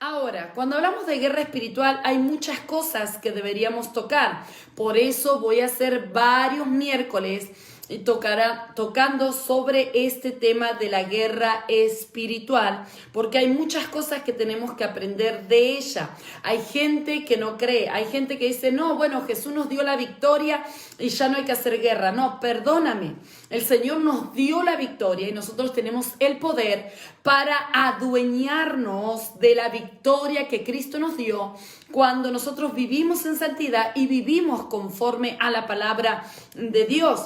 Ahora, cuando hablamos de guerra espiritual, hay muchas cosas que deberíamos tocar. Por eso voy a hacer varios miércoles y tocando sobre este tema de la guerra espiritual, porque hay muchas cosas que tenemos que aprender de ella. Hay gente que no cree, hay gente que dice, no, bueno, Jesús nos dio la victoria y ya no hay que hacer guerra. No, perdóname, el Señor nos dio la victoria y nosotros tenemos el poder para adueñarnos de la victoria que Cristo nos dio cuando nosotros vivimos en santidad y vivimos conforme a la palabra de Dios.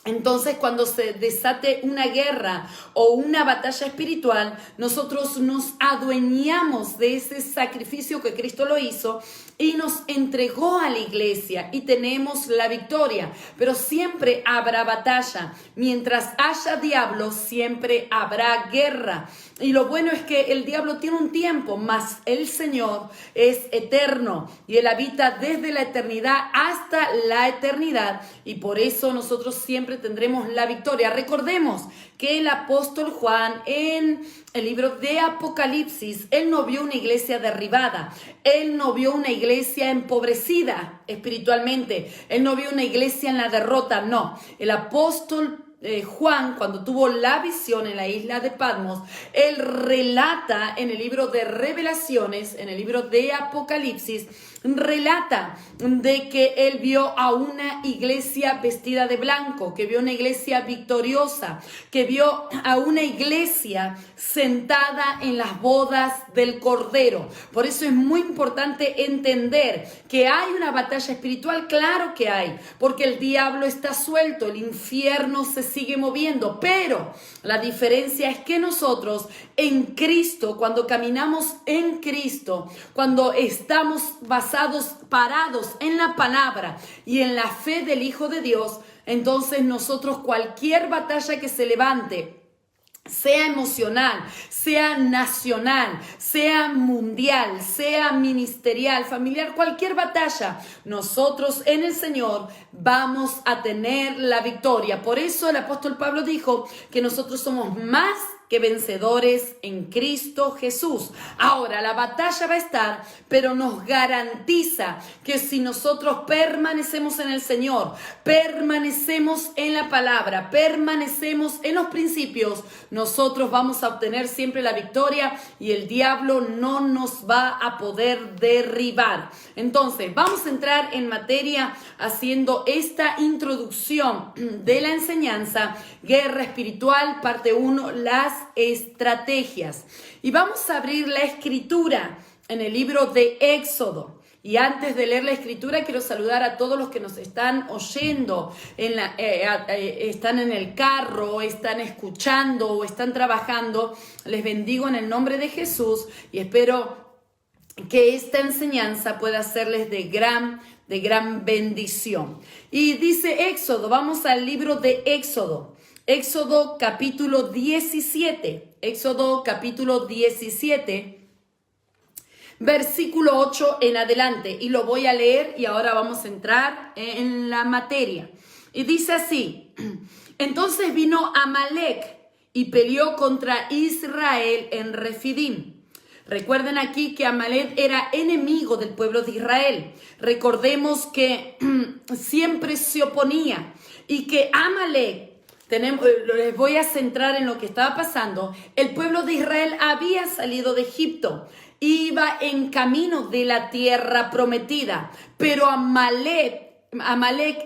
Entonces, cuando se desate una guerra o una batalla espiritual, nosotros nos adueñamos de ese sacrificio que Cristo lo hizo y nos entregó a la iglesia y tenemos la victoria. Pero siempre habrá batalla. Mientras haya diablo, siempre habrá guerra. Y lo bueno es que el diablo tiene un tiempo, mas el Señor es eterno y Él habita desde la eternidad hasta la eternidad. Y por eso nosotros siempre tendremos la victoria. Recordemos que el apóstol Juan en el libro de Apocalipsis, él no vio una iglesia derribada, él no vio una iglesia empobrecida espiritualmente, él no vio una iglesia en la derrota, no. El apóstol Juan, cuando tuvo la visión en la isla de Patmos, él relata en el libro de Revelaciones, en el libro de Apocalipsis, relata de que él vio a una iglesia vestida de blanco, que vio una iglesia victoriosa, que vio a una iglesia sentada en las bodas del Cordero. Por eso es muy importante entender que hay una batalla espiritual, claro que hay, porque el diablo está suelto, el infierno se sigue moviendo, pero la diferencia es que nosotros en Cristo, cuando caminamos en Cristo, cuando estamos parados en la palabra y en la fe del Hijo de Dios, entonces nosotros cualquier batalla que se levante, sea emocional, sea nacional, sea mundial, sea ministerial, familiar, cualquier batalla, nosotros en el Señor vamos a tener la victoria. Por eso el apóstol Pablo dijo que nosotros somos más que vencedores en Cristo Jesús. Ahora, la batalla va a estar, pero nos garantiza que si nosotros permanecemos en el Señor, permanecemos en la palabra, permanecemos en los principios, nosotros vamos a obtener siempre la victoria y el diablo no nos va a poder derribar. Entonces, vamos a entrar en materia haciendo esta introducción de la enseñanza, guerra espiritual, parte 1, las estrategias. Y vamos a abrir la escritura en el libro de Éxodo. Y antes de leer la escritura, quiero saludar a todos los que nos están oyendo, están en el carro, están escuchando o están trabajando. Les bendigo en el nombre de Jesús y espero que esta enseñanza pueda serles de gran bendición. Y dice Éxodo, vamos al libro de Éxodo. Éxodo capítulo 17. Éxodo capítulo 17. Versículo 8 en adelante, y lo voy a leer y ahora vamos a entrar en la materia. Y dice así: entonces vino Amalec y peleó contra Israel en Refidim. Recuerden aquí que Amalec era enemigo del pueblo de Israel. Recordemos que siempre se oponía y que Amalec, les voy a centrar en lo que estaba pasando. El pueblo de Israel había salido de Egipto, iba en camino de la tierra prometida, pero Amalec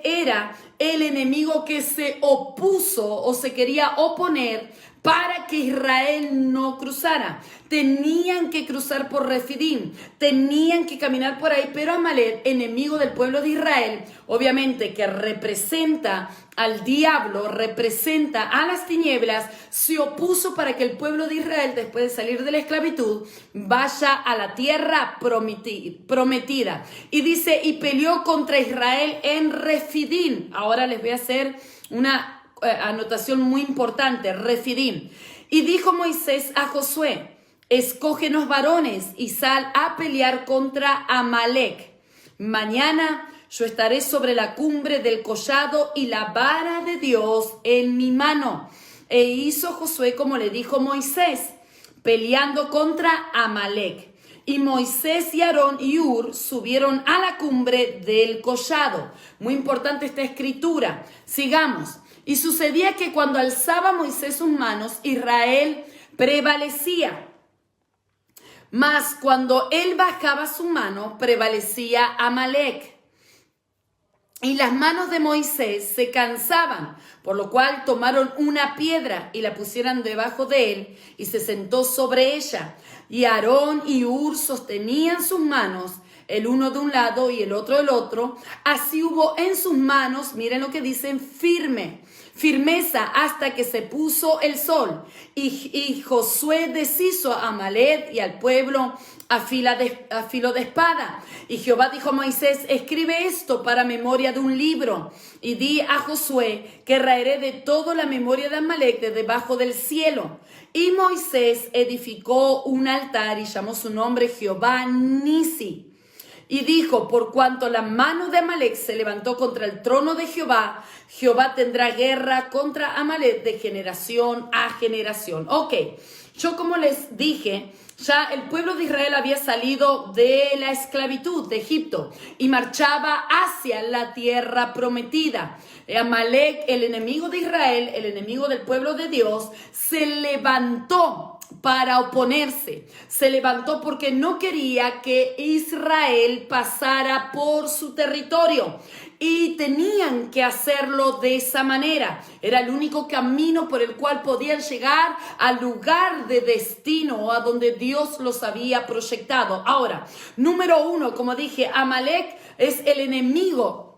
era el enemigo que se opuso o se quería oponer para que Israel no cruzara. Tenían que cruzar por Refidim, tenían que caminar por ahí, pero Amalec, enemigo del pueblo de Israel, obviamente que representa al diablo, representa a las tinieblas, se opuso para que el pueblo de Israel, después de salir de la esclavitud, vaya a la tierra prometida. Y dice, y peleó contra Israel en Refidim. Ahora les voy a hacer una anotación muy importante, Refidim. Y dijo Moisés a Josué: escógenos varones y sal a pelear contra Amalec. Mañana yo estaré sobre la cumbre del collado y la vara de Dios en mi mano. E hizo Josué como le dijo Moisés, peleando contra Amalec. Y Moisés y Aarón y Hur subieron a la cumbre del collado. Muy importante esta escritura. Sigamos. Y sucedía que cuando alzaba Moisés sus manos, Israel prevalecía. Mas cuando él bajaba su mano, prevalecía Amalec. Y las manos de Moisés se cansaban, por lo cual tomaron una piedra y la pusieron debajo de él, y se sentó sobre ella. Y Aarón y Hur sostenían sus manos, el uno de un lado y el otro del otro. Así hubo en sus manos, miren lo que dicen, firmeza hasta que se puso el sol. Y Josué deshizo a Amalec y al pueblo a filo de espada. Y Jehová dijo a Moisés, escribe esto para memoria de un libro. Y di a Josué que raeré de todo la memoria de Amalec de debajo del cielo. Y Moisés edificó un altar y llamó su nombre Jehová Nisi. Y dijo, por cuanto la mano de Amalec se levantó contra el trono de Jehová, Jehová tendrá guerra contra Amalec de generación a generación. Ok, yo como les dije, ya el pueblo de Israel había salido de la esclavitud de Egipto y marchaba hacia la tierra prometida. Amalec, el enemigo de Israel, el enemigo del pueblo de Dios, se levantó para oponerse. Se levantó porque no quería que Israel pasara por su territorio. Y tenían que hacerlo de esa manera. Era el único camino por el cual podían llegar al lugar de destino o a donde Dios los había proyectado. Ahora, número 1, como dije, Amalec es el enemigo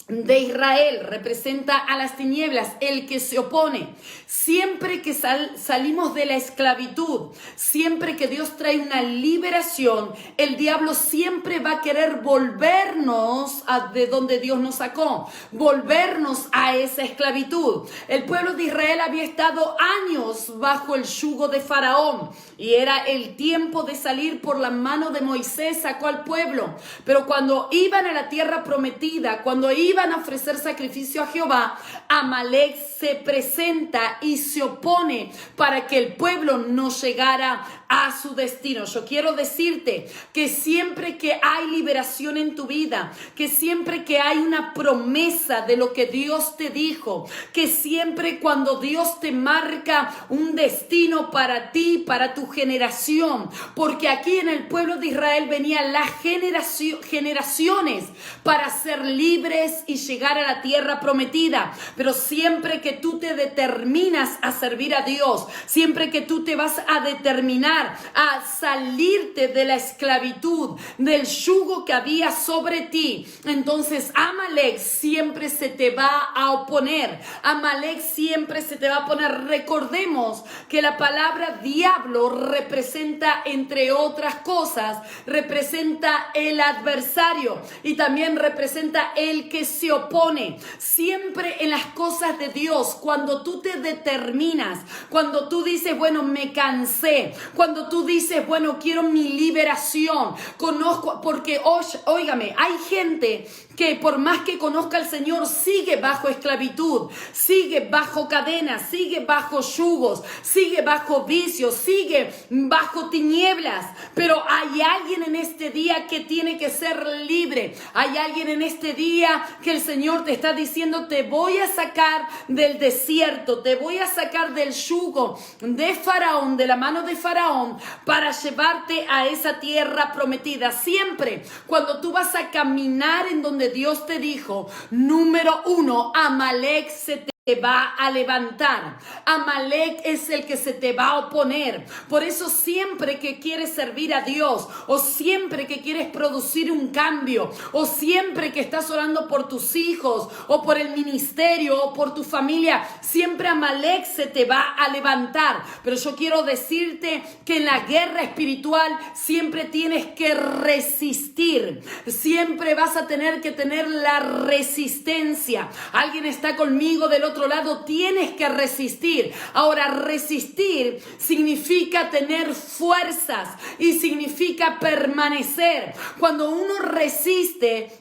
de Israel, representa a las tinieblas, el que se opone. Siempre que salimos de la esclavitud, siempre que Dios trae una liberación, el diablo siempre va a querer volvernos de donde Dios nos sacó, volvernos a esa esclavitud. El pueblo de Israel había estado años bajo el yugo de Faraón y era el tiempo de salir. Por la mano de Moisés sacó al pueblo, pero cuando iban a la tierra prometida, cuando iban a ofrecer sacrificio a Jehová, Amalec se presenta y se opone para que el pueblo no llegara a su destino. Yo quiero decirte que siempre que hay liberación en tu vida, que siempre que hay una promesa de lo que Dios te dijo, que siempre cuando Dios te marca un destino para ti, para tu generación, porque aquí en el pueblo de Israel venían las generaciones para ser libres y llegar a la tierra prometida. Pero siempre que tú te determinas a servir a Dios, siempre que tú te vas a determinar a salirte de la esclavitud, del yugo que había sobre ti, entonces Amalec siempre se te va a oponer. Amalec siempre se te va a poner. Recordemos que la palabra diablo representa, entre otras cosas, representa el adversario y también representa el que se opone. Siempre en las cosas de Dios, cuando tú te determinas, cuando tú dices, bueno, me cansé, cuando tú dices, bueno, quiero mi liberación, conozco, porque, óigame, hay gente que por más que conozca al Señor, sigue bajo esclavitud, sigue bajo cadenas, sigue bajo yugos, sigue bajo vicios, sigue bajo tinieblas. Pero hay alguien en este día que tiene que ser libre. Hay alguien en este día que el Señor te está diciendo, te voy a sacar del desierto, te voy a sacar del yugo de Faraón, de la mano de Faraón, para llevarte a esa tierra prometida. Siempre cuando tú vas a caminar en donde Dios te dijo, número 1, Amalec se te va a levantar. Amalec es el que se te va a oponer. Por eso siempre que quieres servir a Dios, o siempre que quieres producir un cambio, o siempre que estás orando por tus hijos, o por el ministerio, o por tu familia, siempre Amalec se te va a levantar. Pero yo quiero decirte que en la guerra espiritual siempre tienes que resistir. Siempre vas a tener que tener la resistencia. Alguien está conmigo del otro lado, tienes que resistir. Ahora, resistir significa tener fuerzas y significa permanecer. Cuando uno resiste,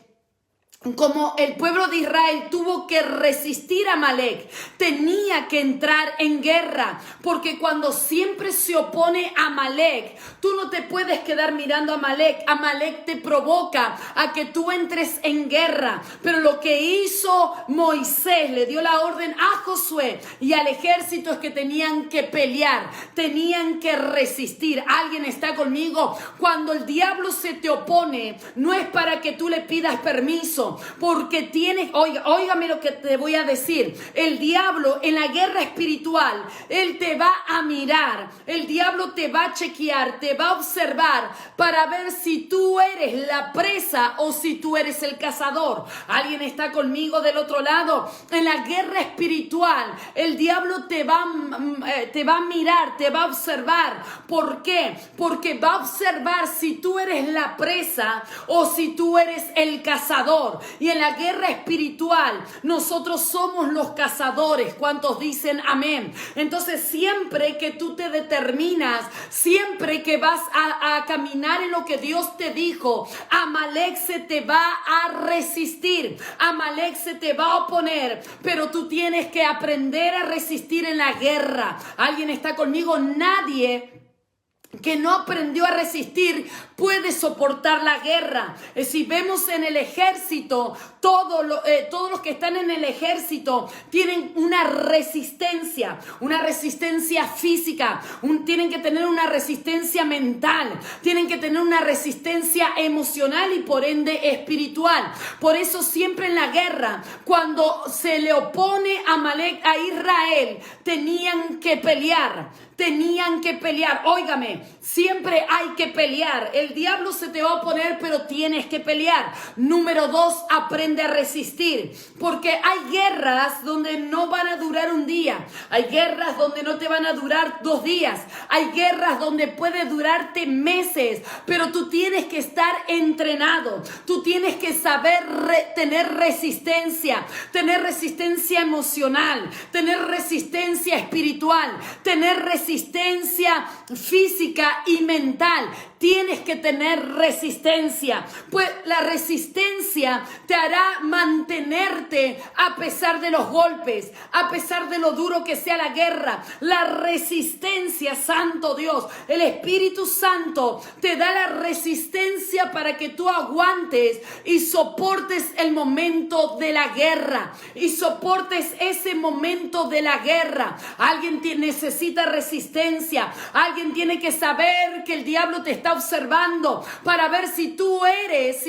como el pueblo de Israel tuvo que resistir a Amalek, tenía que entrar en guerra, porque cuando siempre se opone a Amalek, tú no te puedes quedar mirando a Amalek. Amalek te provoca a que tú entres en guerra. Pero lo que hizo Moisés, le dio la orden a Josué y al ejército, es que tenían que pelear, tenían que resistir. ¿Alguien está conmigo? Cuando el diablo se te opone, no es para que tú le pidas permiso, porque tienes, óigame lo que te voy a decir. El diablo en la guerra espiritual, él te va a mirar, el diablo te va a chequear, te va a observar para ver si tú eres la presa o si tú eres el cazador. ¿Alguien está conmigo del otro lado? En la guerra espiritual, el diablo te va a mirar, te va a observar. ¿Por qué? Porque va a observar si tú eres la presa o si tú eres el cazador. Y en la guerra espiritual, nosotros somos los cazadores. ¿Cuántos dicen amén? Entonces, siempre que tú te determinas, siempre que vas a caminar en lo que Dios te dijo, Amalek se te va a resistir, Amalek se te va a oponer, pero tú tienes que aprender a resistir en la guerra. ¿Alguien está conmigo? Nadie que no aprendió a resistir puede soportar la guerra. Si vemos en el ejército, todos los que están en el ejército tienen una resistencia física, tienen que tener una resistencia mental, tienen que tener una resistencia emocional y por ende espiritual. Por eso siempre en la guerra, cuando se le opone Amalek a Israel, tenían que pelear. Óigame, siempre hay que pelear. El diablo se te va a oponer, pero tienes que pelear. Número 2, aprende a resistir. Porque hay guerras donde no van a durar un día. Hay guerras donde no te van a durar 2 días. Hay guerras donde puede durarte meses. Pero tú tienes que estar entrenado. Tú tienes que saber tener resistencia emocional, tener resistencia espiritual, tener resistencia física y mental. Tienes que tener resistencia, pues la resistencia te hará mantenerte a pesar de los golpes, a pesar de lo duro que sea la guerra. La resistencia, santo Dios, el Espíritu Santo te da la resistencia para que tú aguantes y soportes el momento de la guerra, y soportes ese momento de la guerra. Alguien necesita resistencia, alguien tiene que saber que el diablo te está observando para ver si tú eres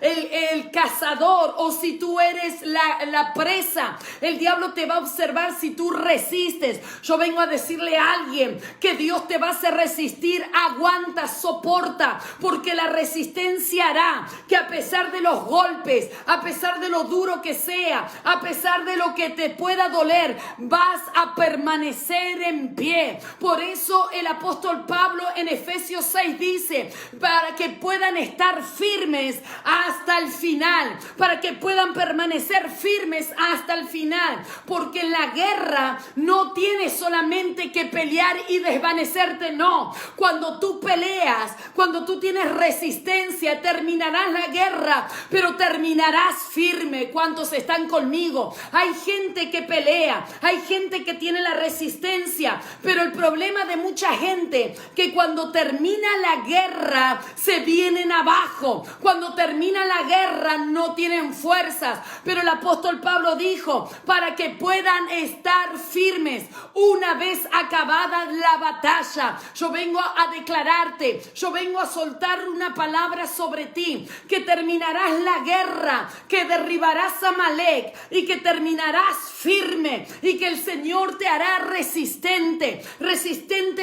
el cazador o si tú eres la presa. El diablo te va a observar si tú resistes. Yo vengo a decirle a alguien que Dios te va a hacer resistir. Aguanta, soporta, porque la resistencia hará que a pesar de los golpes, a pesar de lo duro que sea, a pesar de lo que te pueda doler, vas a permanecer en pie. Por eso el apóstol Pablo en Efesios 6 dice, para que puedan estar firmes hasta el final, para que puedan permanecer firmes hasta el final, porque en la guerra no tienes solamente que pelear y desvanecerte, no. Cuando tú peleas, cuando tú tienes resistencia, terminarás la guerra, pero terminarás firme. ¿Cuántos están conmigo? Hay gente que pelea, hay gente que tiene la resistencia, pero el problema de mucha gente que cuando termina la guerra se vienen abajo. Cuando termina la guerra no tienen fuerzas. Pero el apóstol Pablo dijo, para que puedan estar firmes una vez acabada la batalla. Yo vengo a declararte, yo vengo a soltar una palabra sobre ti, que terminarás la guerra, que derribarás a Amalek y que terminarás firme, y que el Señor te hará resistente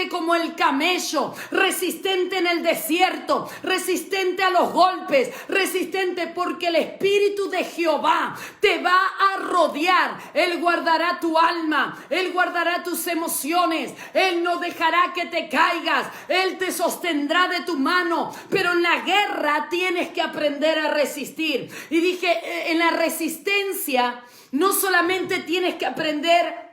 como el camello, resistente en el desierto, resistente a los golpes, resistente porque el Espíritu de Jehová te va a rodear. Él guardará tu alma, Él guardará tus emociones, Él no dejará que te caigas, Él te sostendrá de tu mano. Pero en la guerra tienes que aprender a resistir. Y dije, en la resistencia no solamente tienes que aprender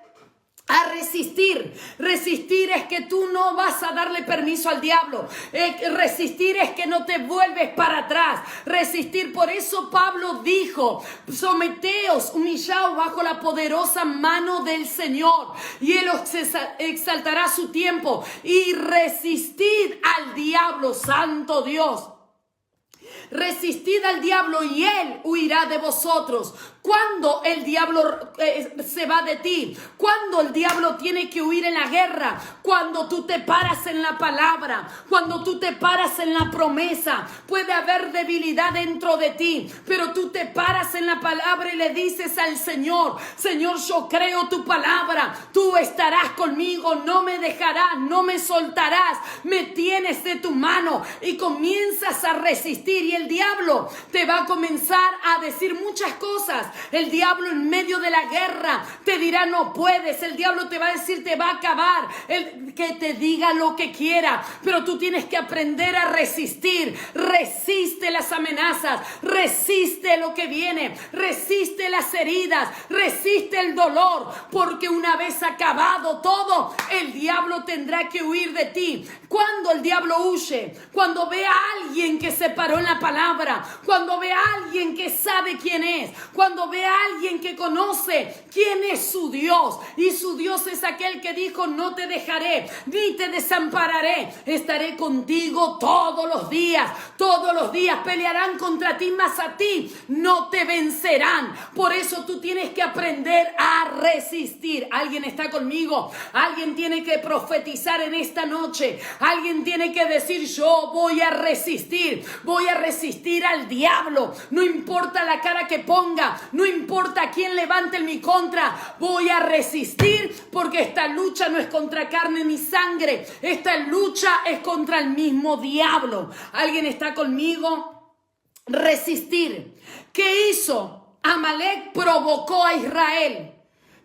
a resistir. Resistir es que tú no vas a darle permiso al diablo. Resistir es que no te vuelves para atrás. Resistir, por eso Pablo dijo, someteos, humillaos bajo la poderosa mano del Señor y Él os exaltará a su tiempo. Y resistid al diablo, santo Dios. Resistid al diablo y él huirá de vosotros. Cuando el diablo se va de ti, cuando el diablo tiene que huir en la guerra, cuando tú te paras en la palabra, cuando tú te paras en la promesa, puede haber debilidad dentro de ti, pero tú te paras en la palabra y le dices al Señor, Señor, yo creo tu palabra, tú estarás conmigo, no me dejarás, no me soltarás, me tienes de tu mano y comienzas a resistir y el diablo te va a comenzar a decir muchas cosas. El diablo en medio de la guerra te dirá no puedes, el diablo te va a decir te va a acabar, que te diga lo que quiera, pero tú tienes que aprender a resistir. Resiste las amenazas, resiste lo que viene, resiste las heridas, resiste el dolor, porque una vez acabado todo, el diablo tendrá que huir de ti. Cuando el diablo huye, cuando ve a alguien que se paró en la palabra, cuando ve a alguien que sabe quién es, cuando ve a alguien que conoce quién es su Dios, y su Dios es aquel que dijo no te dejaré ni te desampararé, estaré contigo todos los días pelearán contra ti, mas a ti no te vencerán. Por eso tú tienes que aprender a resistir. ¿Alguien está conmigo? Alguien tiene que profetizar en esta noche. Alguien tiene que decir yo voy a resistir al diablo, no importa la cara que ponga, no importa quién levante en mi contra, voy a resistir, porque esta lucha no es contra carne ni sangre, esta lucha es contra el mismo diablo. ¿Alguien está conmigo? Resistir. ¿Qué hizo? Amalek provocó a Israel.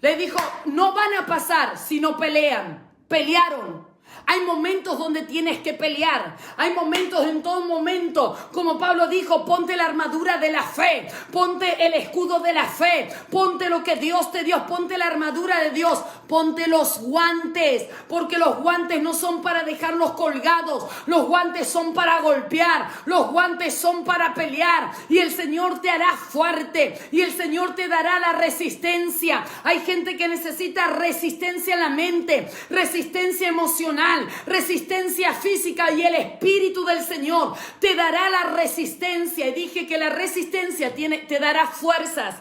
Le dijo, no van a pasar si no pelean. Pelearon. Hay momentos donde tienes que pelear. Hay momentos, en todo momento, como Pablo dijo, ponte la armadura de la fe, ponte el escudo de la fe, ponte lo que Dios te dio, ponte la armadura de Dios, ponte los guantes, porque los guantes no son para dejarlos colgados, los guantes son para golpear, los guantes son para pelear, y el Señor te hará fuerte, y el Señor te dará la resistencia. Hay gente que necesita resistencia en la mente, resistencia emocional, resistencia física, y el Espíritu del Señor te dará la resistencia. Y dije que la resistencia te dará fuerzas.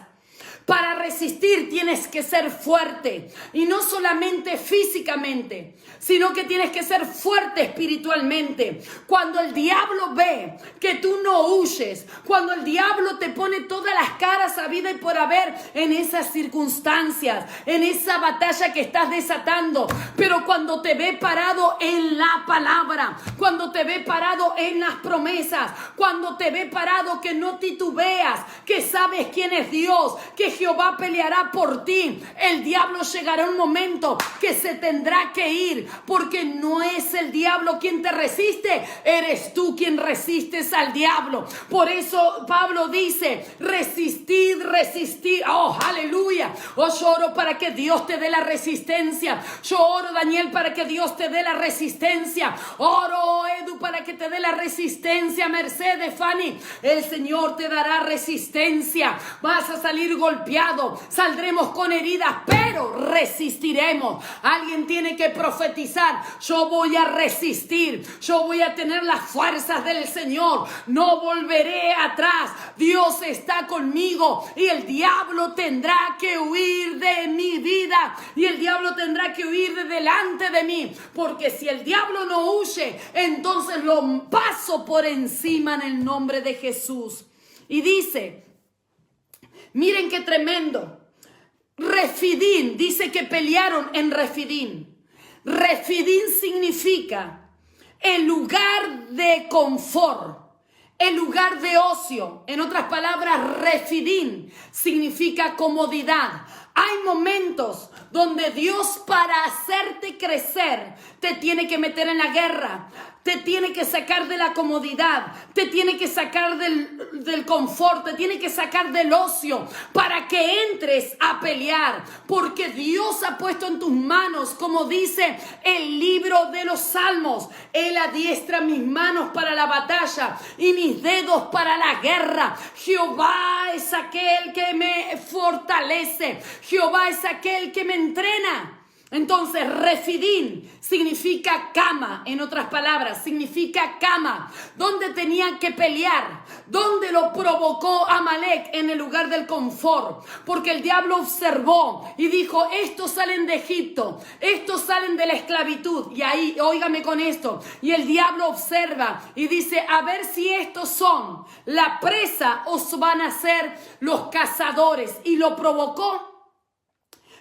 Para resistir tienes que ser fuerte, y no solamente físicamente, sino que tienes que ser fuerte espiritualmente. Cuando el diablo ve que tú no huyes, cuando el diablo te pone todas las caras a vida y por haber en esas circunstancias, en esa batalla que estás desatando, pero cuando te ve parado en la palabra, cuando te ve parado en las promesas, cuando te ve parado que no titubeas, que sabes quién es Dios, que Jehová peleará por ti, el diablo llegará un momento que se tendrá que ir, porque no es el diablo quien te resiste, eres tú quien resistes al diablo. Por eso Pablo dice, resistid. Oh, aleluya. Oh, yo oro para que Dios te dé la resistencia. Yo oro, Daniel, para que Dios te dé la resistencia. Oro, Edu, para que te dé la resistencia. Mercedes, Fanny, el Señor te dará resistencia. Vas a salir golpeado, saldremos con heridas, pero resistiremos. Alguien tiene que profetizar, yo voy a resistir, yo voy a tener las fuerzas del Señor, no volveré atrás, Dios está conmigo, y el diablo tendrá que huir de mi vida, y el diablo tendrá que huir de delante de mí, porque si el diablo no huye, entonces lo paso por encima en el nombre de Jesús. Y dice, miren qué tremendo. Refidín, dice que pelearon en Refidín. Refidín significa el lugar de confort, el lugar de ocio. En otras palabras, Refidín significa comodidad. Hay momentos donde Dios, para hacerte crecer, te tiene que meter en la guerra. Te tiene que sacar de la comodidad, te tiene que sacar del confort, te tiene que sacar del ocio para que entres a pelear. Porque Dios ha puesto en tus manos, como dice el libro de los Salmos, Él adiestra mis manos para la batalla y mis dedos para la guerra. Jehová es aquel que me fortalece, Jehová es aquel que me entrena. Entonces, Refidín significa cama, en otras palabras, significa cama, donde tenían que pelear, donde lo provocó Amalek en el lugar del confort, porque el diablo observó y dijo, estos salen de Egipto, estos salen de la esclavitud, y ahí, óigame con esto, y el diablo observa y dice, a ver si estos son la presa o van a ser los cazadores, y lo provocó.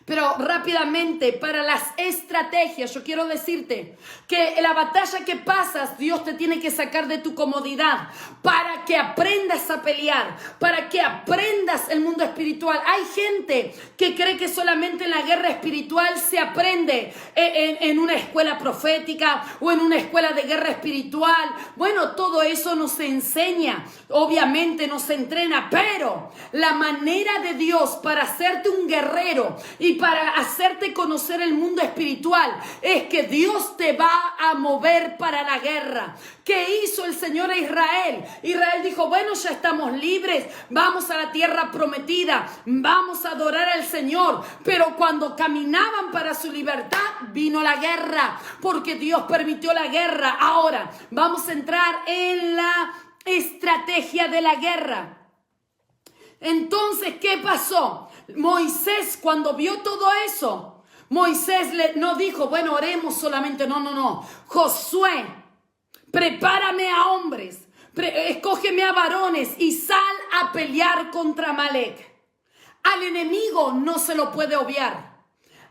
Pero rápidamente, para las estrategias, yo quiero decirte que la batalla que pasas, Dios te tiene que sacar de tu comodidad para que aprendas a pelear, para que aprendas el mundo espiritual. Hay gente que cree que solamente en la guerra espiritual se aprende en una escuela profética o en una escuela de guerra espiritual. Bueno, todo eso nos enseña, obviamente nos entrena, pero la manera de Dios para hacerte un guerrero y para hacerte conocer el mundo espiritual es que Dios te va a mover para la guerra. ¿Qué hizo el Señor a Israel? Israel dijo, bueno, ya estamos libres, vamos a la tierra prometida, vamos a adorar al Señor. Pero cuando caminaban para su libertad, vino la guerra, porque Dios permitió la guerra. Ahora, vamos a entrar en la estrategia de la guerra. Entonces, ¿qué pasó? Moisés, cuando vio todo eso, Moisés no dijo, bueno, oremos solamente. No. Josué, prepárame a hombres, escógeme a varones y sal a pelear contra Amalek. Al enemigo no se lo puede obviar.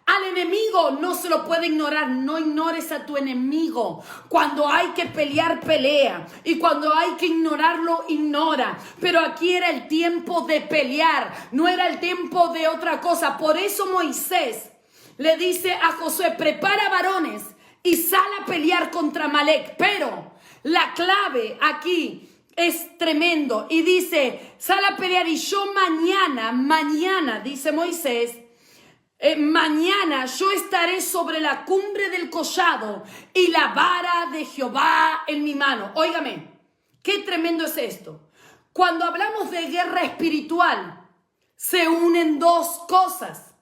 Al enemigo no se lo puede ignorar. No ignores a tu enemigo. Cuando hay que pelear, pelea. Y cuando hay que ignorarlo, ignora. Pero aquí era el tiempo de pelear. No era el tiempo de otra cosa. Por eso Moisés le dice a Josué, prepara varones y sal a pelear contra Amalek. Pero la clave aquí es tremendo. Y dice, sal a pelear y yo mañana, dice Moisés, mañana yo estaré sobre la cumbre del collado y la vara de Jehová en mi mano. Óigame, qué tremendo es esto. Cuando hablamos de guerra espiritual, se unen dos cosas.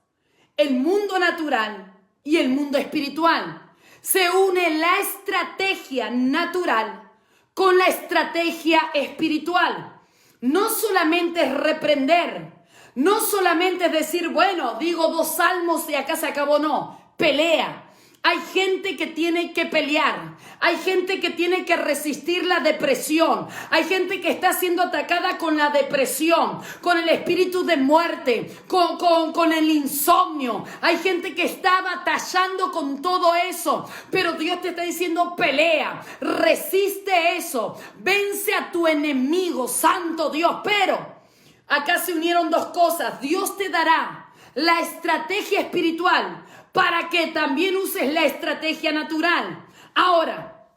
El mundo natural y el mundo espiritual. Se une la estrategia natural con la estrategia espiritual. No solamente es reprender. No solamente es decir, bueno, digo 2 salmos y acá se acabó, no. Pelea. Hay gente que tiene que pelear. Hay gente que tiene que resistir la depresión. Hay gente que está siendo atacada con la depresión, con el espíritu de muerte, con el insomnio. Hay gente que está batallando con todo eso. Pero Dios te está diciendo, pelea, resiste eso, vence a tu enemigo, santo Dios. Pero acá se unieron dos cosas. Dios te dará la estrategia espiritual para que también uses la estrategia natural. Ahora,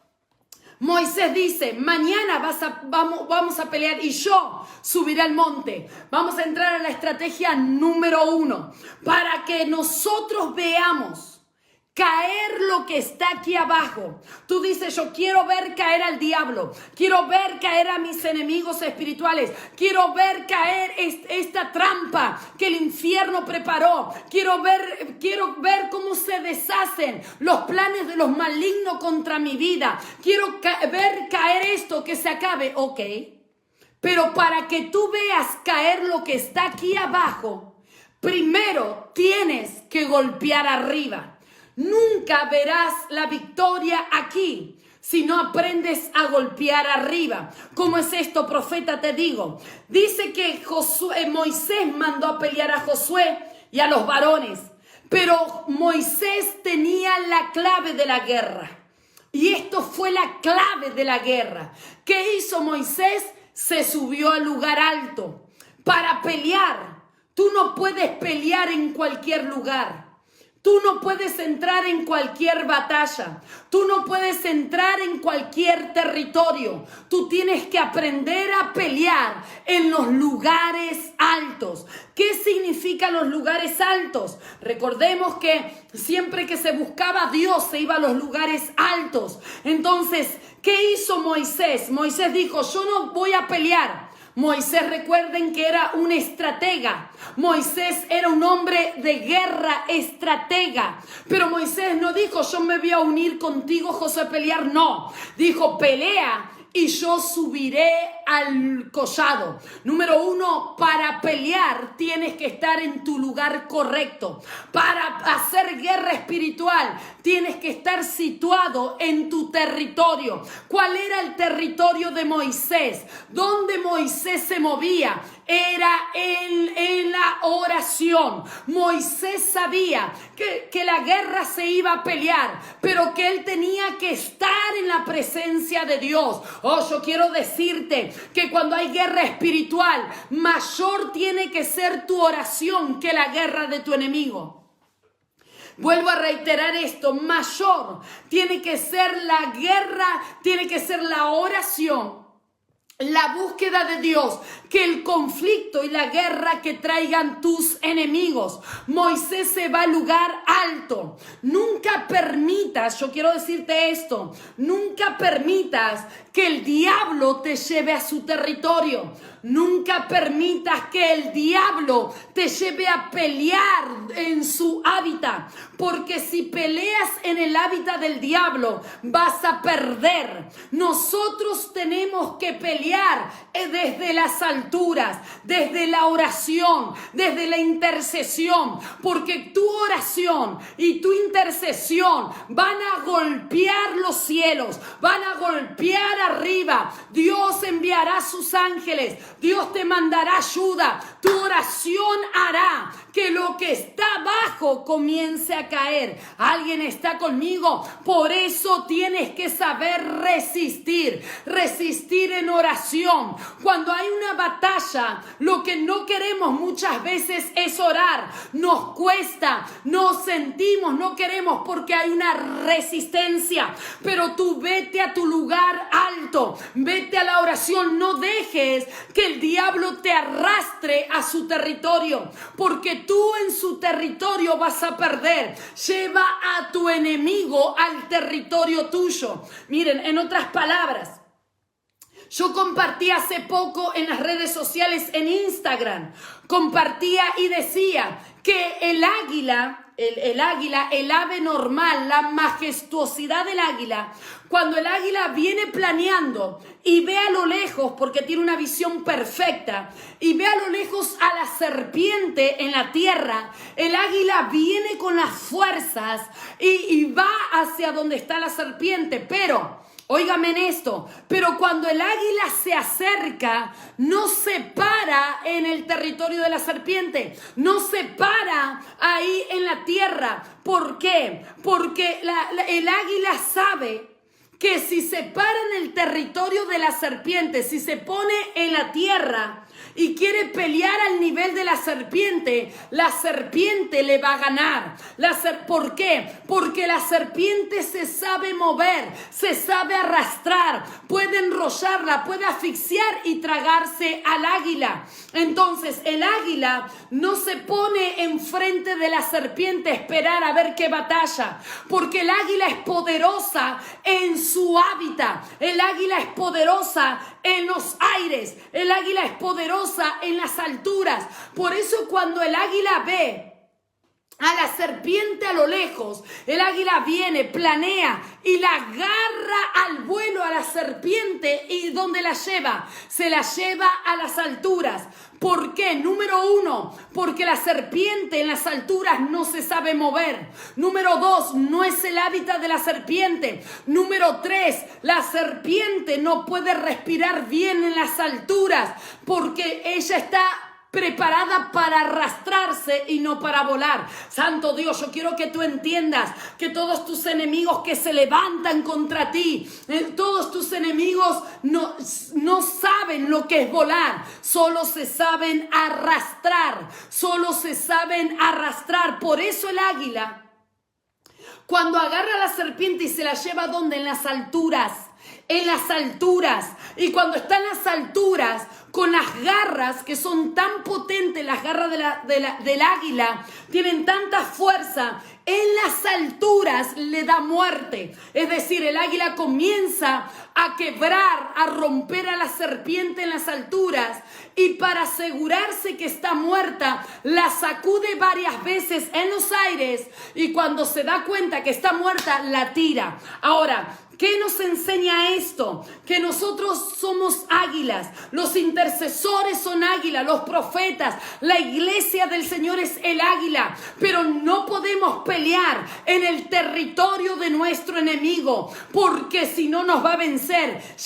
Moisés dice, mañana vamos a pelear y yo subiré al monte. Vamos a entrar a la estrategia número 1 para que nosotros veamos caer lo que está aquí abajo. Tú dices, yo quiero ver caer al diablo. Quiero ver caer a mis enemigos espirituales. Quiero ver caer esta trampa que el infierno preparó. Quiero ver cómo se deshacen los planes de los malignos contra mi vida. Quiero ver caer esto, que se acabe. Ok. Pero para que tú veas caer lo que está aquí abajo, primero tienes que golpear arriba. Nunca verás la victoria aquí si no aprendes a golpear arriba. ¿Cómo es esto, profeta? Te digo. Dice que Moisés mandó a pelear a Josué y a los varones. Pero Moisés tenía la clave de la guerra. Y esto fue la clave de la guerra. ¿Qué hizo Moisés? Se subió al lugar alto para pelear Tú no puedes pelear en cualquier lugar. Tú no puedes entrar en cualquier batalla. Tú no puedes entrar en cualquier territorio. Tú tienes que aprender a pelear en los lugares altos. ¿Qué significan los lugares altos? Recordemos que siempre que se buscaba a Dios se iba a los lugares altos. Entonces, ¿qué hizo Moisés? Moisés dijo, yo no voy a pelear. Moisés, recuerden que era un estratega. Moisés era un hombre de guerra, estratega. Pero Moisés no dijo, yo me voy a unir contigo, Josué, a pelear. No, dijo, pelea y yo subiré al collado. Número 1, para pelear tienes que estar en tu lugar correcto. Para hacer guerra espiritual tienes que estar situado en tu territorio. ¿Cuál era el territorio de Moisés? ¿Dónde Moisés se movía? Era en la oración. Moisés sabía que la guerra se iba a pelear, pero que él tenía que estar en la presencia de Dios. Oh, yo quiero decirte que cuando hay guerra espiritual, mayor tiene que ser tu oración que la guerra de tu enemigo. Vuelvo a reiterar esto, mayor tiene que ser la guerra, tiene que ser la oración, la búsqueda de Dios, que el conflicto y la guerra que traigan tus enemigos. Moisés se va al lugar alto. Nunca permitas, yo quiero decirte esto, nunca permitas que el diablo te lleve a su territorio. Nunca permitas que el diablo te lleve a pelear en su hábitat, porque si peleas en el hábitat del diablo vas a perder. Nosotros tenemos que pelear desde las alturas, desde la oración, desde la intercesión, porque tu oración y tu intercesión van a golpear los cielos, van a golpear arriba. Dios enviará sus ángeles, Dios te mandará ayuda. Tu oración hará que lo que está abajo comience a caer. ¿Alguien está conmigo? Por eso tienes que saber resistir. Resistir en oración. Cuando hay una batalla, lo que no queremos muchas veces es orar. Nos cuesta, nos sentimos, no queremos porque hay una resistencia. Pero tú vete a tu lugar alto. Vete a la oración. No dejes que el diablo te arrastre a su territorio, porque tú en su territorio vas a perder. Lleva a tu enemigo al territorio tuyo. Miren, en otras palabras, yo compartí hace poco en las redes sociales, en Instagram, compartía y decía que el águila, el ave normal, la majestuosidad del águila, cuando el águila viene planeando y ve a lo lejos, porque tiene una visión perfecta, y ve a lo lejos a la serpiente en la tierra, el águila viene con las fuerzas y va hacia donde está la serpiente, pero óigame en esto, pero cuando el águila se acerca, no se para en el territorio de la serpiente, no se para ahí en la tierra. ¿Por qué? Porque el águila sabe que si se para en el territorio de la serpiente, si se pone en la tierra y quiere pelear al nivel de la serpiente le va a ganar. ¿Por qué? Porque la serpiente se sabe mover, se sabe arrastrar, puede enrollarla, puede asfixiar y tragarse al águila. Entonces el águila no se pone enfrente de la serpiente a esperar a ver qué batalla, porque el águila es poderosa en su hábitat, el águila es poderosa en los aires, el águila es poderosa en las alturas. Por eso cuando el águila ve a la serpiente a lo lejos, el águila viene, planea y la agarra al vuelo a la serpiente. ¿Y dónde la lleva? Se la lleva a las alturas. ¿Por qué? Número 1, porque la serpiente en las alturas no se sabe mover. Número 2, no es el hábitat de la serpiente. Número 3, la serpiente no puede respirar bien en las alturas porque ella está preparada para arrastrarse y no para volar. Santo Dios, yo quiero que tú entiendas que todos tus enemigos que se levantan contra ti, todos tus enemigos no saben lo que es volar, solo se saben arrastrar, solo se saben arrastrar. Por eso el águila, cuando agarra a la serpiente y se la lleva, ¿dónde? En las alturas. En las alturas. Y cuando está en las alturas, con las garras que son tan potentes, las garras del águila tienen tanta fuerza, en las alturas le da muerte. Es decir, el águila comienza a quebrar, a romper a la serpiente en las alturas, y para asegurarse que está muerta, la sacude varias veces en los aires, y cuando se da cuenta que está muerta, la tira. Ahora, ¿qué nos enseña esto? Que nosotros somos águilas, los intercesores son águilas, los profetas, la iglesia del Señor es el águila, pero no podemos pelear en el territorio de nuestro enemigo, porque si no nos va a vencer.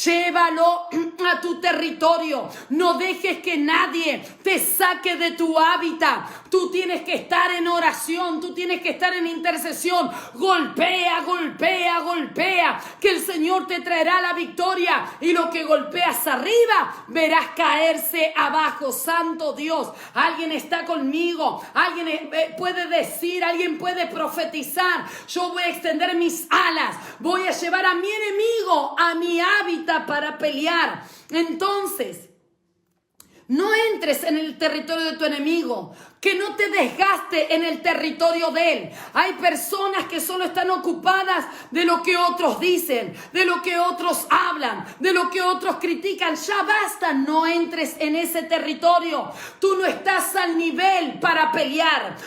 Llévalo a tu territorio, no dejes que nadie te saque de tu hábitat. Tú tienes que estar en oración, tú tienes que estar en intercesión. Golpea, golpea, golpea, que el Señor te traerá la victoria, y lo que golpeas arriba verás caerse abajo. Santo Dios, alguien está conmigo, alguien puede decir, alguien puede profetizar: yo voy a extender mis alas, voy a llevar a mi enemigo a mi hábitat para pelear. Entonces, no entres en el territorio de tu enemigo, que no te desgaste en el territorio de él. Hay personas que solo están ocupadas de lo que otros dicen, de lo que otros hablan, de lo que otros critican. Ya basta, no entres en ese territorio. Tú no estás al nivel para pelear.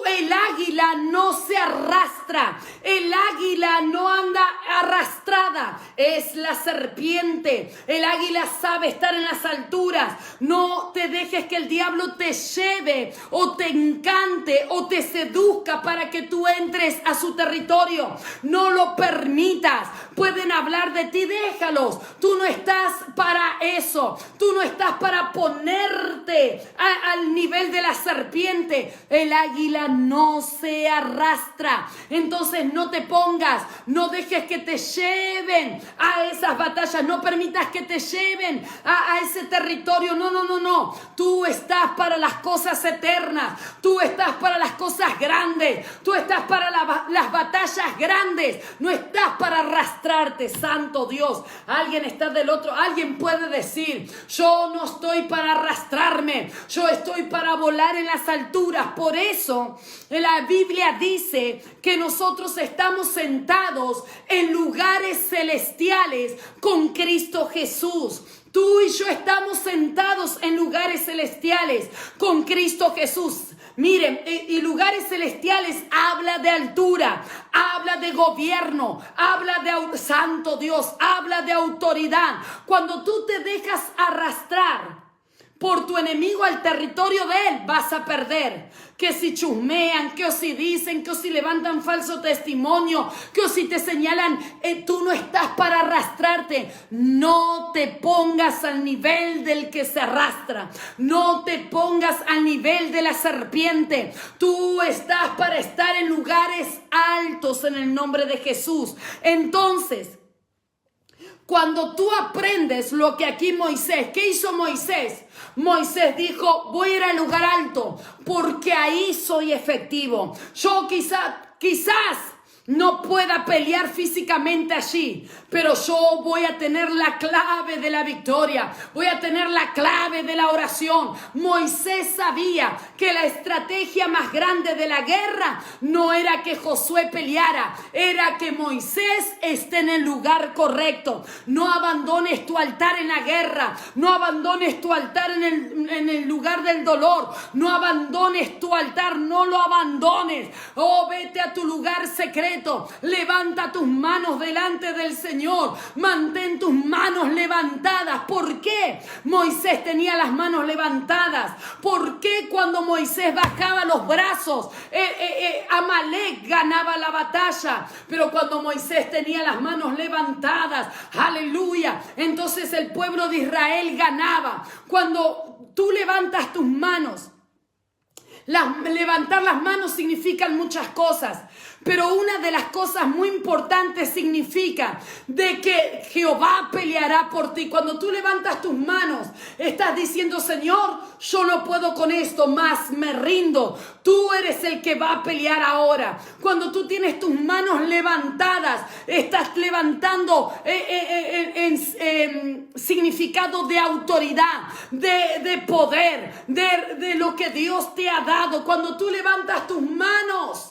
El águila no se arrastra, el águila no anda arrastrada, es la serpiente. El águila sabe estar en las alturas. No te dejes que el diablo te lleve o te encante o te seduzca para que tú entres a su territorio. No lo permitas. Pueden hablar de ti, déjalos. Tú no estás para eso. Tú no estás para ponerte al nivel de la serpiente. El águila no se arrastra. Entonces no te pongas, no dejes que te lleven a esas batallas. No permitas que te lleven a ese territorio. No. Tú estás para las cosas eternas. Tú estás para las cosas grandes. Tú estás para las batallas grandes. No estás para arrastrarte. Santo Dios. Alguien está del otro. Alguien puede decir: yo no estoy para arrastrarme. Yo estoy para volar en las alturas. Por eso la Biblia dice que nosotros estamos sentados en lugares celestiales con Cristo Jesús. Tú y yo estamos sentados en lugares celestiales con Cristo Jesús. Miren, y lugares celestiales habla de altura, habla de gobierno, habla de Santo Dios, habla de autoridad. Cuando tú te dejas arrastrar por tu enemigo al territorio de él, vas a perder. Que si chusmean, que o si dicen, que o si levantan falso testimonio, que o si te señalan, tú no estás para arrastrarte. No te pongas al nivel del que se arrastra. No te pongas al nivel de la serpiente. Tú estás para estar en lugares altos en el nombre de Jesús. Entonces, cuando tú aprendes lo que aquí Moisés, ¿qué hizo Moisés? Moisés dijo: voy a ir al lugar alto porque ahí soy efectivo. Yo quizás no pueda pelear físicamente allí, pero yo voy a tener la clave de la victoria, voy a tener la clave de la oración. Moisés sabía que la estrategia más grande de la guerra no era que Josué peleara, era que Moisés esté en el lugar correcto. No abandones tu altar en la guerra, no abandones tu altar en el lugar del dolor, no abandones tu altar, no lo abandones. Oh, vete a tu lugar secreto. Levanta tus manos delante del Señor. Mantén tus manos levantadas. ¿Por qué Moisés tenía las manos levantadas? ¿Por qué cuando Moisés bajaba los brazos, Amalek ganaba la batalla? Pero cuando Moisés tenía las manos levantadas, aleluya, entonces el pueblo de Israel ganaba. Cuando tú levantas tus manos, levantar las manos significan muchas cosas, pero una de las cosas muy importantes significa de que Jehová peleará por ti. Cuando tú levantas tus manos, estás diciendo: Señor, yo no puedo con esto más, me rindo. Tú eres el que va a pelear ahora. Cuando tú tienes tus manos levantadas, estás levantando significado de autoridad, de poder, de lo que Dios te ha dado. Cuando tú levantas tus manos,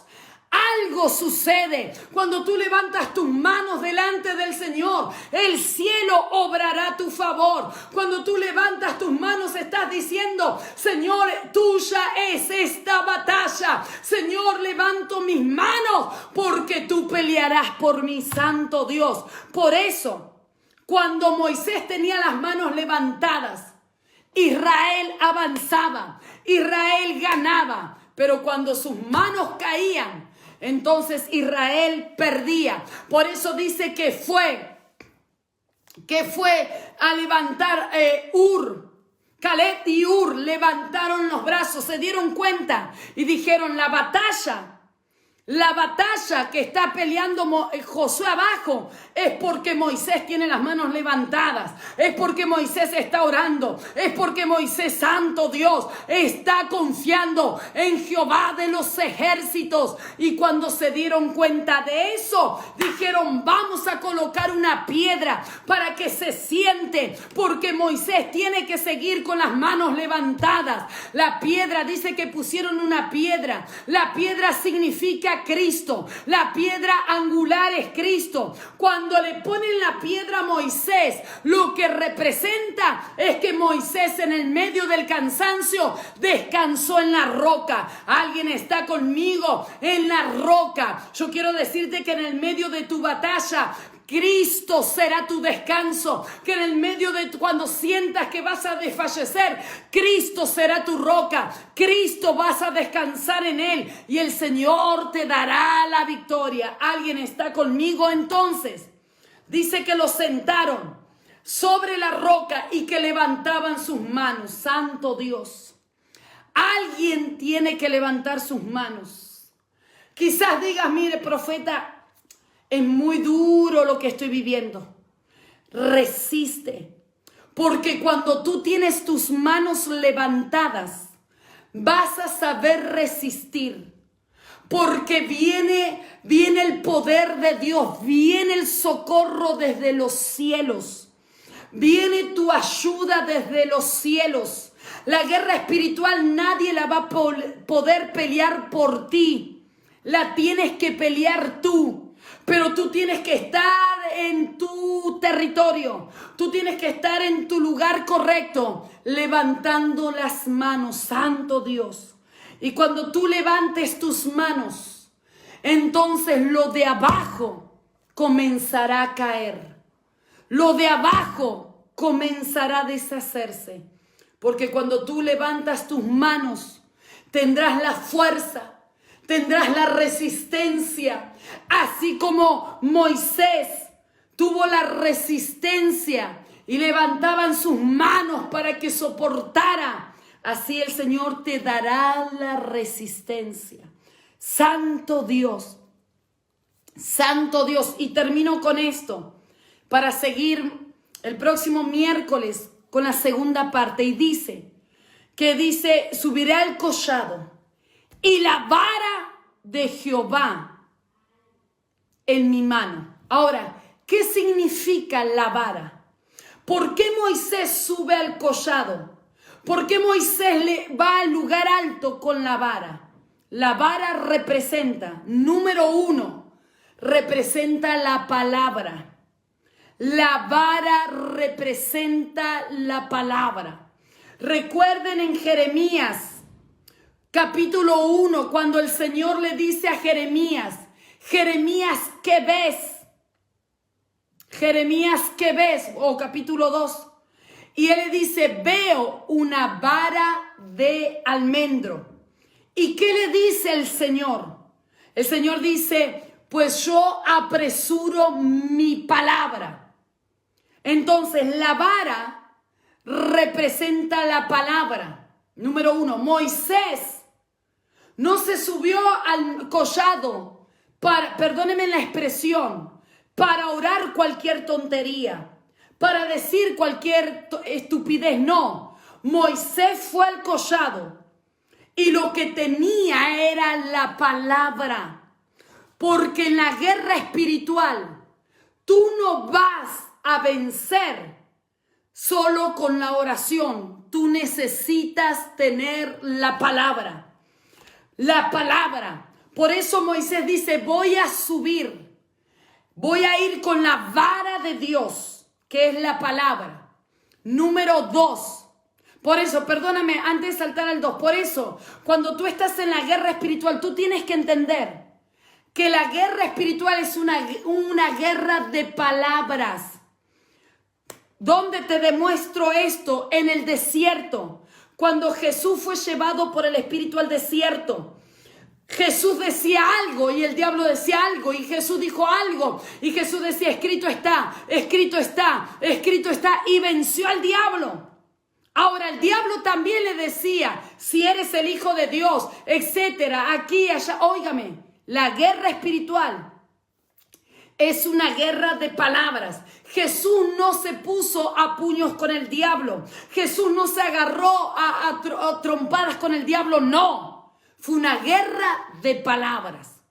algo sucede. Cuando tú levantas tus manos delante del Señor, el cielo obrará a tu favor. Cuando tú levantas tus manos, estás diciendo: Señor, tuya es esta batalla. Señor, levanto mis manos porque tú pelearás por mi santo Dios. Por eso, cuando Moisés tenía las manos levantadas, Israel avanzaba, Israel ganaba. Pero cuando sus manos caían, entonces Israel perdía. Por eso dice que fue a levantar Caleb y Ur levantaron los brazos, se dieron cuenta y dijeron: la batalla que está peleando Josué abajo es porque Moisés tiene las manos levantadas, es porque Moisés está orando, es porque Moisés, santo Dios, está confiando en Jehová de los ejércitos. Y cuando se dieron cuenta de eso, dijeron: vamos a colocar una piedra para que se siente, porque Moisés tiene que seguir con las manos levantadas. La piedra, dice que pusieron una piedra. La piedra significa Cristo. La piedra angular es Cristo. Cuando le ponen la piedra a Moisés, lo que representa es que Moisés, en el medio del cansancio, descansó en la roca. Alguien está conmigo: en la roca. Yo quiero decirte que en el medio de tu batalla, Cristo será tu descanso. Que en el medio de cuando sientas que vas a desfallecer, Cristo será tu roca. Cristo, vas a descansar en Él y el Señor te dará la victoria. ¿Alguien está conmigo? Entonces, dice que los sentaron sobre la roca y que levantaban sus manos. Santo Dios. Alguien tiene que levantar sus manos. Quizás digas: mire, profeta, es muy duro lo que estoy viviendo. Resiste, porque cuando tú tienes tus manos levantadas, vas a saber resistir, porque viene el poder de Dios, viene el socorro desde los cielos, viene tu ayuda desde los cielos. La guerra espiritual nadie la va a poder pelear por ti, la tienes que pelear tú. Pero tú tienes que estar en tu territorio. Tú tienes que estar en tu lugar correcto, levantando las manos, santo Dios. Y cuando tú levantes tus manos, entonces lo de abajo comenzará a caer. Lo de abajo comenzará a deshacerse. Porque cuando tú levantas tus manos, tendrás la fuerza, tendrás la resistencia. Así como Moisés tuvo la resistencia y levantaban sus manos para que soportara, así el Señor te dará la resistencia. Santo Dios, santo Dios. Y termino con esto para seguir el próximo miércoles con la segunda parte. Y dice, subiré al collado y la vara de Jehová en mi mano. Ahora, ¿qué significa la vara? ¿Por qué Moisés sube al collado? ¿Por qué Moisés va al lugar alto con la vara? La vara representa, número 1, representa la palabra. La vara representa la palabra. Recuerden en Jeremías capítulo 1, cuando el Señor le dice a Jeremías: Jeremías, ¿qué ves? Jeremías, ¿qué ves? O capítulo 2. Y él le dice: veo una vara de almendro. ¿Y qué le dice el Señor? El Señor dice: pues yo apresuro mi palabra. Entonces la vara representa la palabra. Número 1, Moisés no se subió al collado para, perdónenme la expresión, para orar cualquier tontería, para decir cualquier estupidez. No, Moisés fue al collado y lo que tenía era la palabra. Porque en la guerra espiritual tú no vas a vencer solo con la oración. Tú necesitas tener la palabra. La palabra. Por eso Moisés dice, voy a subir. Voy a ir con la vara de Dios, que es la palabra. Número 2. Por eso, perdóname, antes de saltar al 2. Por eso, cuando tú estás en la guerra espiritual, tú tienes que entender que la guerra espiritual es una guerra de palabras. ¿Dónde te demuestro esto? En el desierto. Cuando Jesús fue llevado por el Espíritu al desierto, Jesús decía algo y el diablo decía algo y Jesús dijo algo y Jesús decía, escrito está, escrito está, escrito está, y venció al diablo. Ahora el diablo también le decía, si eres el Hijo de Dios, etcétera, aquí, allá. Óigame, la guerra espiritual es una guerra de palabras. Jesús no se puso a puños con el diablo. Jesús no se agarró a trompadas con el diablo. No, fue una guerra de palabras.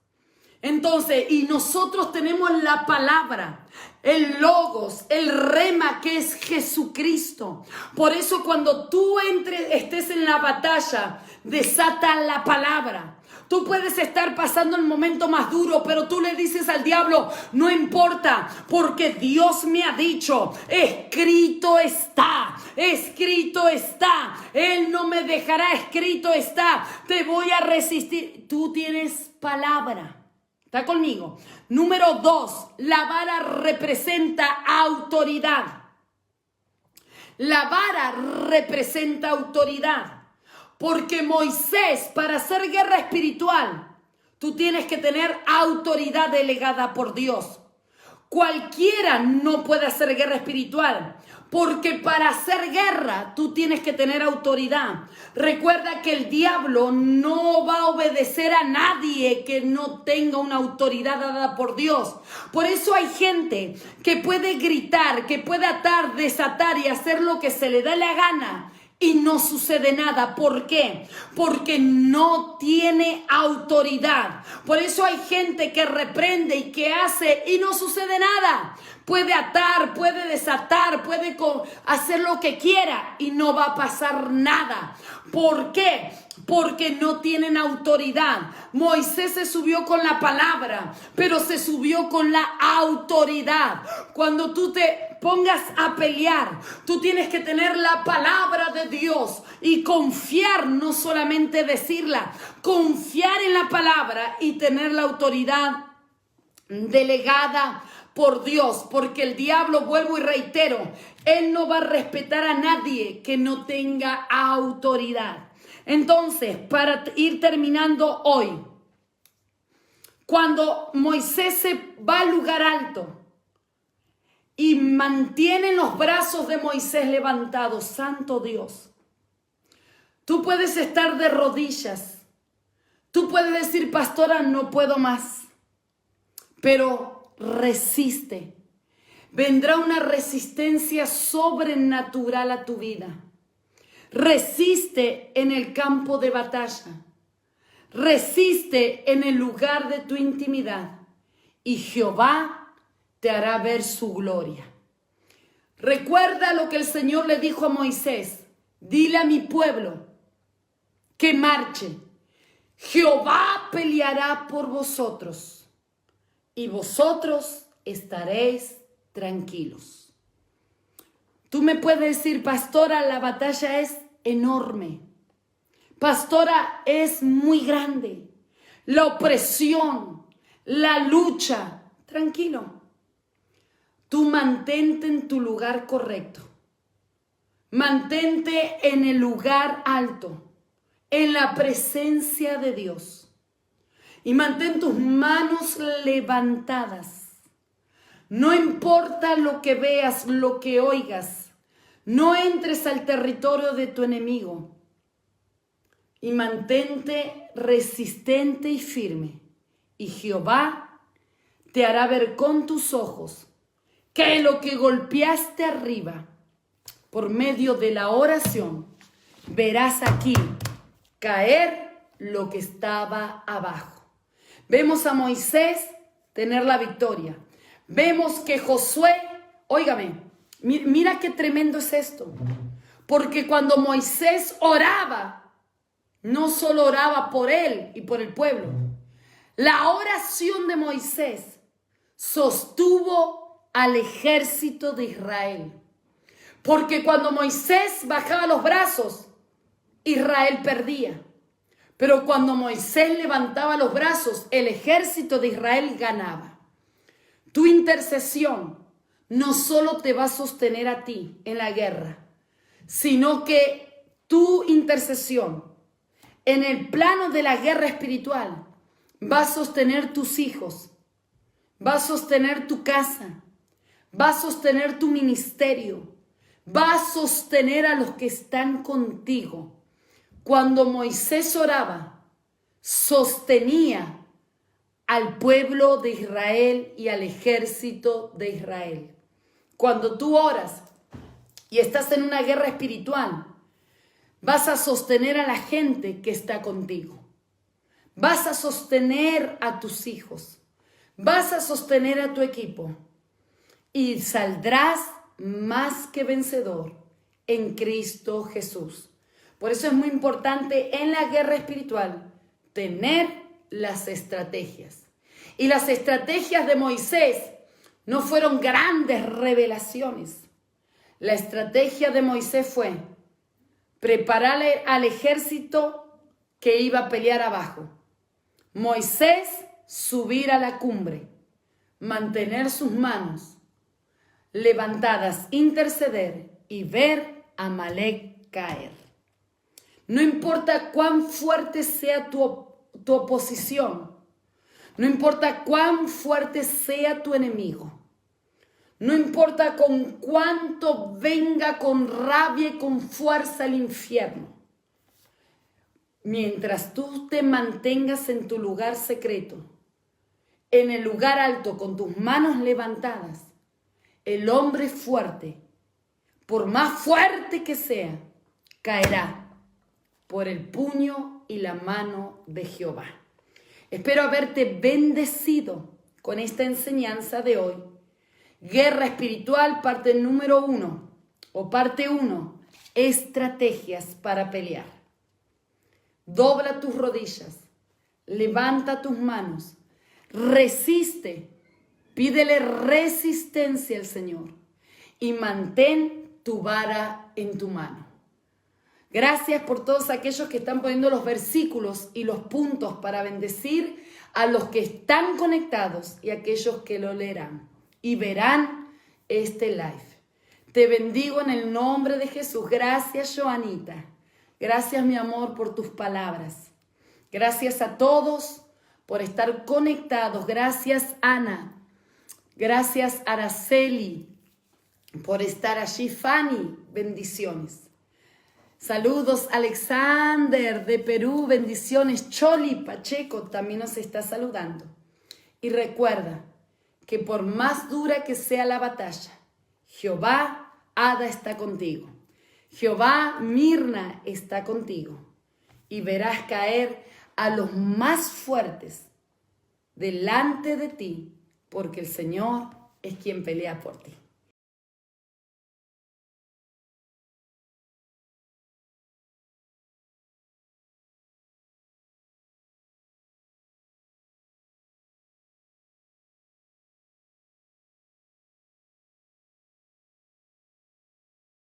Entonces, y nosotros tenemos la palabra, el logos, el rema, que es Jesucristo. Por eso cuando tú estés en la batalla, desata la palabra. Tú puedes estar pasando el momento más duro, pero tú le dices al diablo, no importa, porque Dios me ha dicho, escrito está, escrito está. Él no me dejará, escrito está. Te voy a resistir. Tú tienes palabra. ¿Está conmigo? Número 2, la vara representa autoridad. La vara representa autoridad. Porque Moisés, para hacer guerra espiritual, tú tienes que tener autoridad delegada por Dios. Cualquiera no puede hacer guerra espiritual, porque para hacer guerra tú tienes que tener autoridad. Recuerda que el diablo no va a obedecer a nadie que no tenga una autoridad dada por Dios. Por eso hay gente que puede gritar, que puede atar, desatar y hacer lo que se le da la gana. Y no sucede nada. ¿Por qué? Porque no tiene autoridad. Por eso hay gente que reprende y que hace y no sucede nada. Puede atar, puede desatar, puede hacer lo que quiera y no va a pasar nada. ¿Por qué? Porque no tienen autoridad. Moisés se subió con la palabra, pero se subió con la autoridad. Cuando tú te pongas a pelear, tú tienes que tener la palabra de Dios y confiar, no solamente decirla, confiar en la palabra y tener la autoridad delegada por Dios, porque el diablo, vuelvo y reitero, él no va a respetar a nadie que no tenga autoridad. Entonces, para ir terminando hoy, cuando Moisés se va al lugar alto y mantiene los brazos de Moisés levantados, santo Dios, tú puedes estar de rodillas, tú puedes decir, pastora, no puedo más, pero resiste. Vendrá una resistencia sobrenatural a tu vida. Resiste en el campo de batalla. Resiste en el lugar de tu intimidad. Y Jehová te hará ver su gloria. Recuerda lo que el Señor le dijo a Moisés. Dile a mi pueblo que marche. Jehová peleará por vosotros. Y vosotros estaréis tranquilos. Tú me puedes decir, pastora, la batalla es enorme. Pastora, es muy grande. La opresión, la lucha. Tranquilo. Tú mantente en tu lugar correcto. Mantente en el lugar alto, en la presencia de Dios. Y mantén tus manos levantadas. No importa lo que veas, lo que oigas. No entres al territorio de tu enemigo y mantente resistente y firme. Y Jehová te hará ver con tus ojos que lo que golpeaste arriba por medio de la oración, verás aquí caer lo que estaba abajo. Vemos a Moisés tener la victoria. Vemos que Josué, óigame, mira qué tremendo es esto. Porque cuando Moisés oraba, no solo oraba por él y por el pueblo. La oración de Moisés sostuvo al ejército de Israel. Porque cuando Moisés bajaba los brazos, Israel perdía. Pero cuando Moisés levantaba los brazos, el ejército de Israel ganaba. Tu intercesión no solo te va a sostener a ti en la guerra, sino que tu intercesión en el plano de la guerra espiritual va a sostener tus hijos, va a sostener tu casa, va a sostener tu ministerio, va a sostener a los que están contigo. Cuando Moisés oraba, sostenía al pueblo de Israel y al ejército de Israel. Cuando tú oras y estás en una guerra espiritual, vas a sostener a la gente que está contigo. Vas a sostener a tus hijos. Vas a sostener a tu equipo. Y saldrás más que vencedor en Cristo Jesús. Por eso es muy importante en la guerra espiritual tener las estrategias. Y las estrategias de Moisés no fueron grandes revelaciones. La estrategia de Moisés fue prepararle al ejército que iba a pelear abajo. Moisés subir a la cumbre, mantener sus manos levantadas, interceder y ver a Amalek caer. No importa cuán fuerte sea tu oposición, no importa cuán fuerte sea tu enemigo, no importa con cuánto venga con rabia y con fuerza el infierno, mientras tú te mantengas en tu lugar secreto, en el lugar alto con tus manos levantadas, el hombre fuerte, por más fuerte que sea, caerá por el puño y la mano de Jehová. Espero haberte bendecido con esta enseñanza de hoy. Guerra espiritual, parte número 1, o parte 1, estrategias para pelear. Dobla tus rodillas, levanta tus manos, resiste, pídele resistencia al Señor y mantén tu vara en tu mano. Gracias por todos aquellos que están poniendo los versículos y los puntos para bendecir a los que están conectados y a aquellos que lo leerán y verán este live. Te bendigo en el nombre de Jesús. Gracias, Joanita. Gracias, mi amor, por tus palabras. Gracias a todos por estar conectados. Gracias, Ana. Gracias, Araceli, por estar allí. Fanny, bendiciones. Saludos, Alexander de Perú, bendiciones. Choli Pacheco también nos está saludando. Y recuerda que por más dura que sea la batalla, Jehová Ada está contigo. Jehová Mirna está contigo. Y verás caer a los más fuertes delante de ti, porque el Señor es quien pelea por ti.